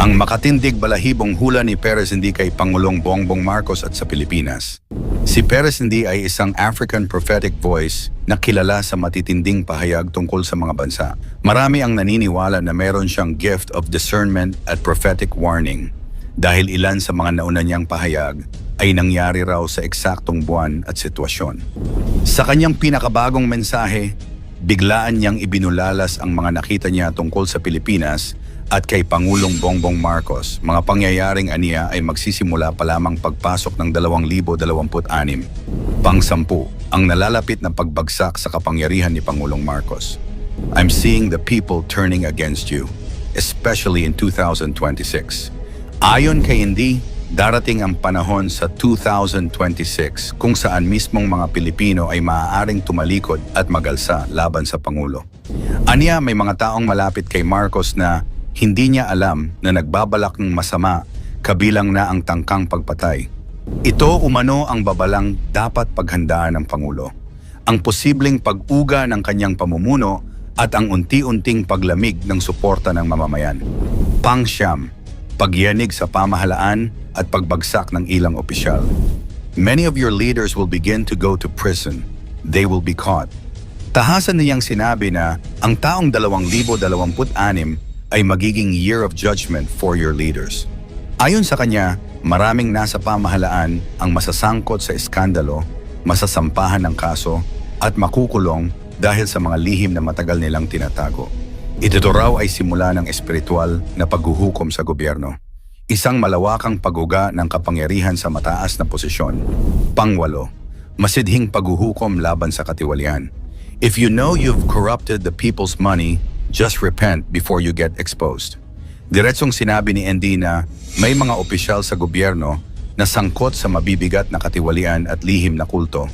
Ang makatindig balahibong hula ni Perez Hindi kay Pangulong Bongbong Marcos at sa Pilipinas. Si Perez Hindi ay isang African prophetic voice na kilala sa matitinding pahayag tungkol sa mga bansa. Marami ang naniniwala na meron siyang gift of discernment at prophetic warning dahil ilan sa mga nauna niyang pahayag ay nangyari raw sa eksaktong buwan at sitwasyon. Sa kanyang pinakabagong mensahe, biglaan niyang ibinulalas ang mga nakita niya tungkol sa Pilipinas at kay Pangulong Bongbong Marcos. Mga pangyayaring aniya ay magsisimula pa lamang pagpasok ng 2026. Pang-10, ang nalalapit na pagbagsak sa kapangyarihan ni Pangulong Marcos. I'm seeing the people turning against you, especially in 2026. Ayon kay Hindi, darating ang panahon sa 2026 kung saan mismong mga Pilipino ay maaaring tumalikod at magalsa laban sa Pangulo. Aniya, may mga taong malapit kay Marcos na hindi niya alam na nagbabalak ng masama kabilang na ang tangkang pagpatay. Ito umano ang babalang dapat paghandaan ng Pangulo. Ang posibleng pag-uga ng kanyang pamumuno at ang unti-unting paglamig ng suporta ng mamamayan. Pang-siyam, pagyanig sa pamahalaan at pagbagsak ng ilang opisyal. Many of your leaders will begin to go to prison. They will be caught. Tahasan niyang sinabi na ang taong 2026 ay magiging year of judgment for your leaders. Ayon sa kanya, maraming nasa pamahalaan ang masasangkot sa iskandalo, masasampahan ng kaso, at makukulong dahil sa mga lihim na matagal nilang tinatago. Ito raw ay simula ng espiritual na paghuhukom sa gobyerno. Isang malawakang pag-uga ng kapangyarihan sa mataas na posisyon. Pang-8, masidhing paghuhukom laban sa katiwalian. If you know you've corrupted the people's money, just repent before you get exposed. Diretsong sinabi ni ND na may mga opisyal sa gobyerno na sangkot sa mabibigat na katiwalian at lihim na kulto.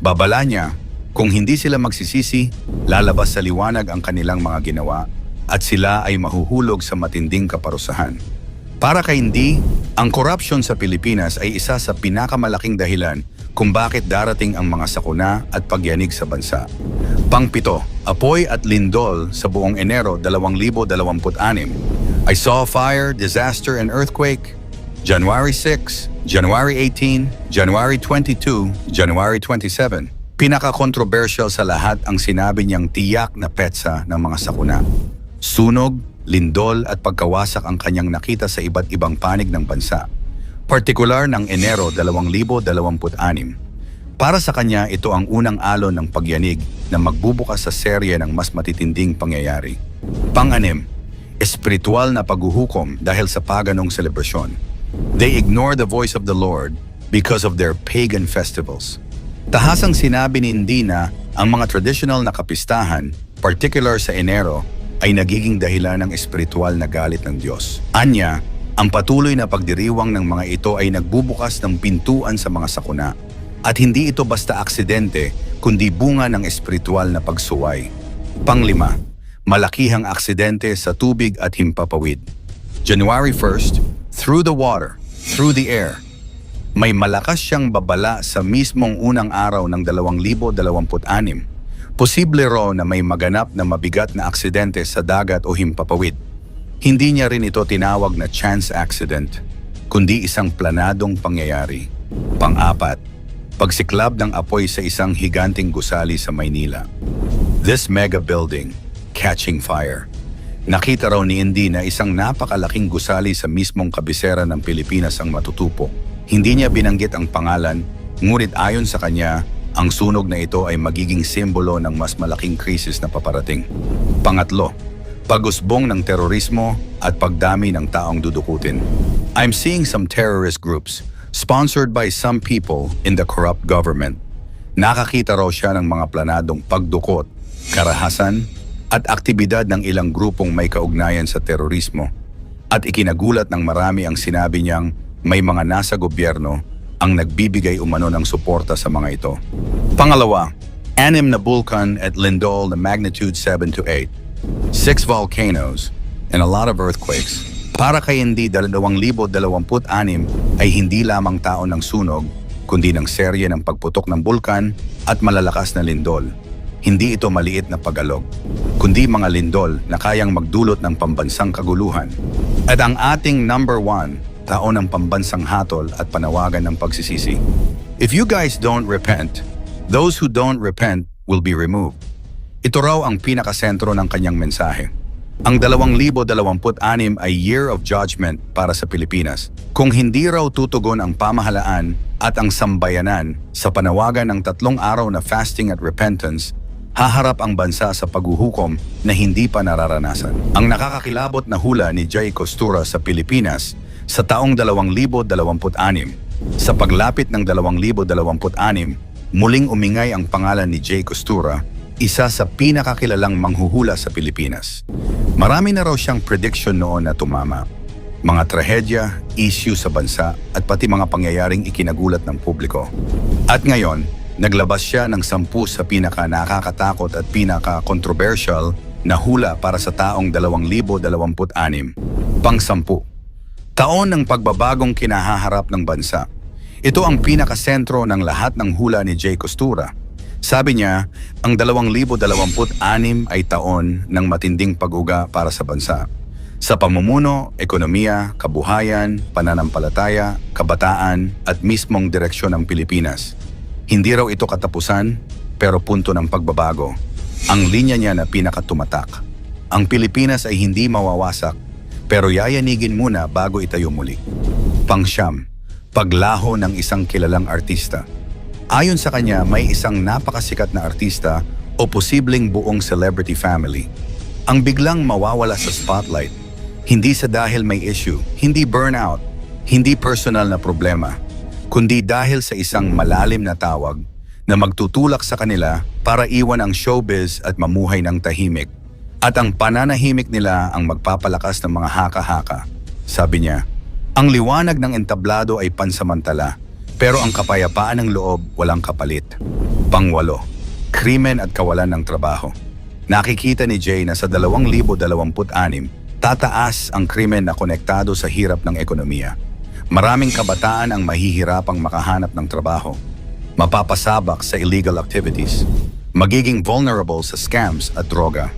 Babala niya, kung hindi sila magsisisi, lalabas sa liwanag ang kanilang mga ginawa at sila ay mahuhulog sa matinding kaparusahan. Para kay ND, ang korupsyon sa Pilipinas ay isa sa pinakamalaking dahilan kung bakit darating ang mga sakuna at pagyanig sa bansa. Pang-7, apoy at lindol sa buong Enero 2026. I saw fire, disaster and earthquake. January 6, January 18, January 22, January 27. Pinaka-controversial sa lahat ang sinabi niyang tiyak na petsa ng mga sakuna. Sunog, lindol at pagkawasak ang kanyang nakita sa iba't ibang panig ng bansa. Partikular ng Enero 2026. Para sa kanya, ito ang unang alon ng pagyanig na magbubukas sa serye ng mas matitinding pangyayari. Pang-6, espiritual na paghuhukom dahil sa paganong selebrasyon. They ignore the voice of the Lord because of their pagan festivals. Tahasang sinabi ni Hindi na ang mga traditional na kapistahan, particular sa Enero, ay nagiging dahilan ng espiritual na galit ng Diyos. Anya, ang patuloy na pagdiriwang ng mga ito ay nagbubukas ng pintuan sa mga sakuna. At hindi ito basta aksidente, kundi bunga ng espiritual na pagsuway. Pang-5, malakihang aksidente sa tubig at himpapawid. January 1st, through the water, through the air. May malakas siyang babala sa mismong unang araw ng 2026. Posible raw na may maganap na mabigat na aksidente sa dagat o himpapawid. Hindi niya rin ito tinawag na chance accident, kundi isang planadong pangyayari. Pang-4, pagsiklab ng apoy sa isang higanting gusali sa Maynila. This mega building, catching fire. Nakita raw ni Indy na isang napakalaking gusali sa mismong kabisera ng Pilipinas ang matutupo. Hindi niya binanggit ang pangalan, ngunit ayon sa kanya, ang sunog na ito ay magiging simbolo ng mas malaking krisis na paparating. Pang-8, pag-usbong ng terorismo at pagdami ng taong dudukutin. I'm seeing some terrorist groups sponsored by some people in the corrupt government. Nakakita raw siya ng mga planadong pagdukot, karahasan, at aktibidad ng ilang grupong may kaugnayan sa terorismo. At ikinagulat ng marami ang sinabi niyang may mga nasa gobyerno ang nagbibigay umano ng suporta sa mga ito. Pangalawa, 6 na bulkan at lindol na magnitude 7 to 8. 6 volcanoes and a lot of earthquakes. Para kay Indy, 2026 ay hindi lamang taon ng sunog, kundi ng serye ng pagputok ng bulkan at malalakas na lindol. Hindi ito maliit na pagalog, kundi mga lindol na kayang magdulot ng pambansang kaguluhan. At ang ating number 1, taon ng pambansang hatol at panawagan ng pagsisisi. If you guys don't repent, those who don't repent will be removed. Ito raw ang pinakasentro ng kanyang mensahe. Ang 2026 ay Year of Judgment para sa Pilipinas. Kung hindi raw tutugon ang pamahalaan at ang sambayanan sa panawagan ng 3 araw na fasting at repentance, haharap ang bansa sa paghuhukom na hindi pa nararanasan. Ang nakakakilabot na hula ni Jay Costura sa Pilipinas sa taong 2026. Sa paglapit ng 2026, muling umingay ang pangalan ni Jay Costura, isa sa pinakakilalang manghuhula sa Pilipinas. Marami na raw siyang prediction noon na tumama. Mga trahedya, issue sa bansa at pati mga pangyayaring ikinagulat ng publiko. At ngayon, naglabas siya ng 10 sa pinaka nakakatakot at pinaka-controversial na hula para sa taong 2026. Pang-10. Taon ng pagbabagong kinahaharap ng bansa. Ito ang pinakasentro ng lahat ng hula ni Jay Costura. Sabi niya, ang 2026 ay taon ng matinding pag-uga para sa bansa. Sa pamumuno, ekonomiya, kabuhayan, pananampalataya, kabataan at mismong direksyon ng Pilipinas. Hindi raw ito katapusan, pero punto ng pagbabago. Ang linya niya na pinakatumatak. Ang Pilipinas ay hindi mawawasak, pero yayanigin muna bago itayo muli. Pang-9, paglaho ng isang kilalang artista. Ayon sa kanya, may isang napakasikat na artista o posibleng buong celebrity family ang biglang mawawala sa spotlight. Hindi sa dahil may issue, hindi burnout, hindi personal na problema, kundi dahil sa isang malalim na tawag na magtutulak sa kanila para iwan ang showbiz at mamuhay ng tahimik. At ang pananahimik nila ang magpapalakas ng mga haka-haka. Sabi niya, ang liwanag ng entablado ay pansamantala, pero ang kapayapaan ng loob walang kapalit. Pang-8, krimen at kawalan ng trabaho. Nakikita ni Jay na sa 2026, tataas ang krimen na konektado sa hirap ng ekonomiya. Maraming kabataan ang mahihirapang makahanap ng trabaho, mapapasabak sa illegal activities, magiging vulnerable sa scams at droga.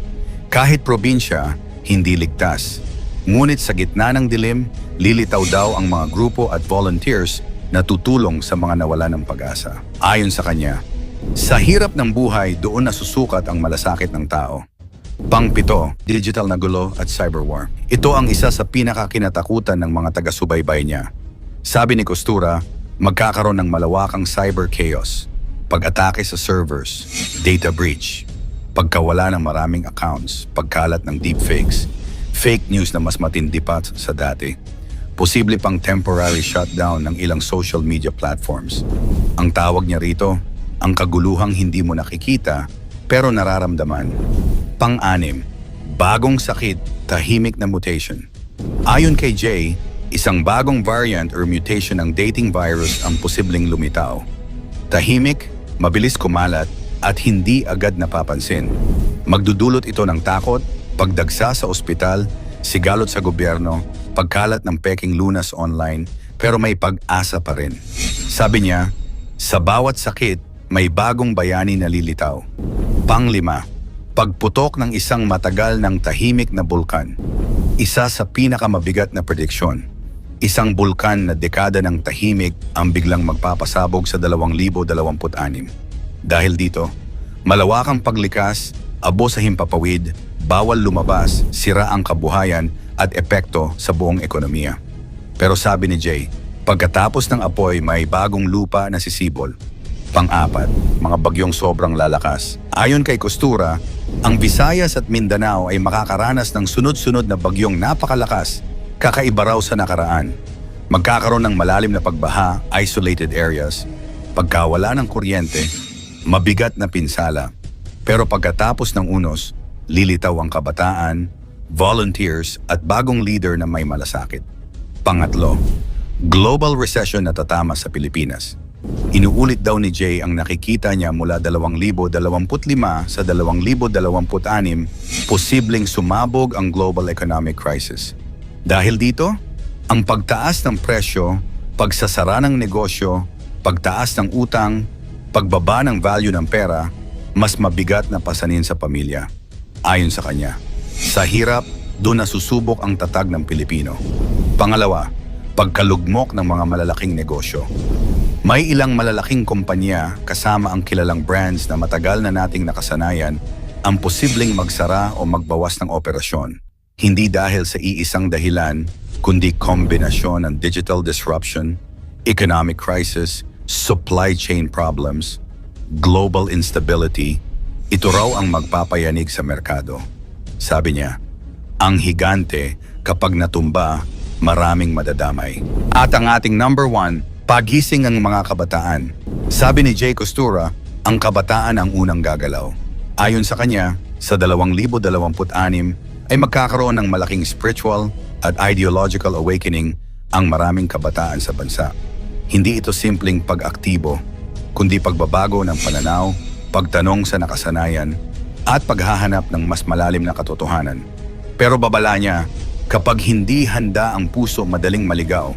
Kahit probinsya, hindi ligtas. Ngunit sa gitna ng dilim, lilitaw daw ang mga grupo at volunteers na tutulong sa mga nawala ng pag-asa. Ayon sa kanya, sa hirap ng buhay doon nasusukat ang malasakit ng tao. Pang-7, digital na gulo at cyberwar. Ito ang isa sa pinakakinatakutan ng mga taga-subaybay niya. Sabi ni Costura, magkakaroon ng malawakang cyber chaos, pag-atake sa servers, data breach, pagkawala ng maraming accounts, pagkalat ng deepfakes, fake news na mas matindi pa sa dati, posible pang temporary shutdown ng ilang social media platforms. Ang tawag niya rito, ang kaguluhang hindi mo nakikita pero nararamdaman. Pang-6, bagong sakit, tahimik na mutation. Ayon kay Jay, isang bagong variant or mutation ng dating virus ang posibleng lumitaw. Tahimik, mabilis kumalat at hindi agad napapansin. Magdudulot ito ng takot, pagdagsa sa ospital, sigalot sa gobyerno, pagkalat ng peking lunas online, pero may pag-asa pa rin. Sabi niya, sa bawat sakit, may bagong bayani na lilitaw. Pang-5, pagputok ng isang matagal ng tahimik na bulkan. Isa sa pinakamabigat na prediksyon. Isang bulkan na dekada ng tahimik ang biglang magpapasabog sa 2026. Dahil dito, malawakang paglikas, abo sa himpapawid, bawal lumabas, sira ang kabuhayan at epekto sa buong ekonomiya. Pero sabi ni Jay, pagkatapos ng apoy may bagong lupa na sisibol. Pang-4, mga bagyong sobrang lalakas. Ayon kay Costura, ang Visayas at Mindanao ay makakaranas ng sunod-sunod na bagyong napakalakas, kakaiba raw sa nakaraan. Magkakaroon ng malalim na pagbaha, isolated areas, pagkawala ng kuryente, mabigat na pinsala. Pero pagkatapos ng unos, lilitaw ang kabataan, volunteers at bagong leader na may malasakit. Pang-5, global recession na tatama sa Pilipinas. Inuulit daw ni Jay ang nakikita niya mula 2025 sa 2026, posibleng sumabog ang global economic crisis. Dahil dito, ang pagtaas ng presyo, pagsasara ng negosyo, pagtaas ng utang, pagbaba ng value ng pera, mas mabigat na pasanin sa pamilya. Ayon sa kanya, sa hirap, doon nasusubok ang tatag ng Pilipino. Pangalawa, pagkalugmok ng mga malalaking negosyo. May ilang malalaking kumpanya kasama ang kilalang brands na matagal na nating nakasanayan ang posibleng magsara o magbawas ng operasyon. Hindi dahil sa iisang dahilan, kundi kombinasyon ng digital disruption, economic crisis, supply chain problems, global instability. Ito raw ang magpapayanig sa merkado. Sabi niya, ang higante kapag natumba, maraming madadamay. At ang ating number 1, pagising ng mga kabataan. Sabi ni Jay Costura, ang kabataan ang unang gagalaw. Ayon sa kanya, sa 2026 ay magkakaroon ng malaking spiritual at ideological awakening ang maraming kabataan sa bansa. Hindi ito simpleng pag-aktibo, kundi pagbabago ng pananaw, pagtanong sa nakasanayan, at paghahanap ng mas malalim na katotohanan. Pero babala niya, kapag hindi handa ang puso madaling maligaw,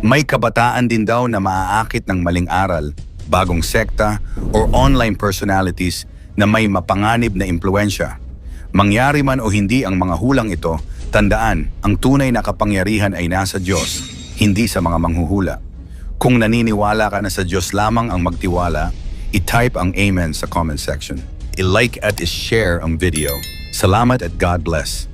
may kabataan din daw na maaakit ng maling aral, bagong sekta, or online personalities na may mapanganib na impluensya. Mangyari man o hindi ang mga hulang ito, tandaan, ang tunay na kapangyarihan ay nasa Diyos, hindi sa mga manghuhula. Kung naniniwala ka na sa Diyos lamang ang magtiwala, i-type ang Amen sa comment section. I-like at i-share ang video. Salamat at God bless.